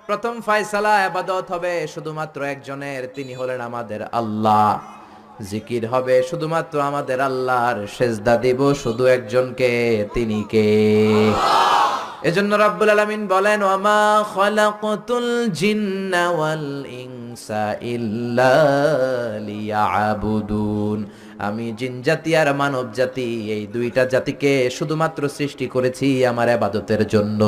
প্রথম ফয়সালা ইবাদত হবে শুধুমাত্র একজনের, তিনি হলেন আমাদের আল্লাহ। জিকির হবে শুধুমাত্র আমাদের আল্লাহর, সেজদা দিব শুধু একজনকে, তিনি কে? এজন্য রাব্বুল আলামিন বলেন, ওয়ামা খালাকতুল জিন্না ওয়াল ইনসা ইল্লা লিয়াবুদুন। আমি জিন জাতি আর মানব জাতি, এই দুইটা জাতিকে শুধুমাত্র সৃষ্টি করেছি আমার ইবাদতের জন্য।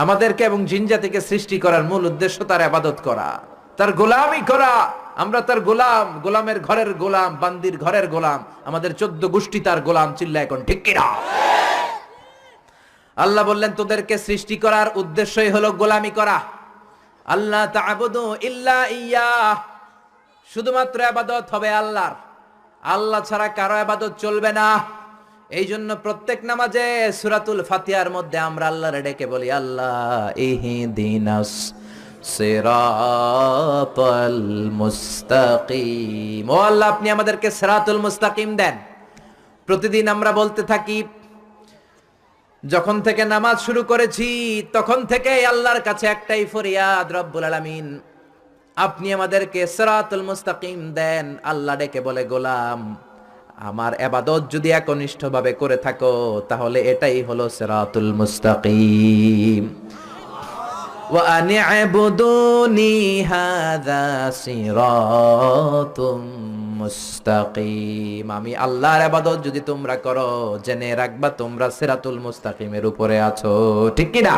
আমাদেরকে এবং জিন জাতিকে সৃষ্টি করার মূল উদ্দেশ্য তার ইবাদত করা, তার গোলামি করা। আমরা তার গোলাম, গোলামের ঘরের গোলাম, বান্দির ঘরের গোলাম। আমাদের 14 গোষ্ঠী তার গোলাম। চিল্লা এখন ঠিক কিনা? আল্লাহ বললেন, তোদেরকে সৃষ্টি করার উদ্দেশ্যই হলো গোলামি করা। আল্লাহ তা'বুদু ইল্লা ইয়্যাহ, শুধুমাত্র ইবাদত হবে আল্লাহর, আল্লাহ ছাড়া কারো ইবাদত চলবে না। এই জন্য প্রত্যেক নামাজে সূরাতুল ফাতিহার মধ্যে আমরা আল্লাহরে ডেকে বলি, আল্লাহ ইহদিনাস সিরাতাল মুস্তাকিম। ও আল্লাহ, আপনি আমাদেরকে সিরাতুল মুস্তাকিম দেন। প্রতিদিন আমরা বলতে থাকি, যখন থেকে নামাজ শুরু করেছি তখন থেকে আল্লাহর কাছে একটাই ফরিয়াদ, রব্বুল আলামিন আপনি আমাদেরকে সিরাতুল মুস্তাকিম দেন। আল্লাহ ডেকে বলে, গোলাম আমার ইবাদত যদি একনিষ্ঠভাবে করে থাকো তাহলে এটাই হলো সিরাতুল মুস্তাকিম। ওয়া আনি'বুদুনি হাযা সিরাতুম মুস্তাকিম। আমি আল্লাহর ইবাদত যদি তোমরা করো, জেনে রাখবা তোমরা সিরাতুল মুস্তাকিমের উপরে আছো। ঠিক কি না?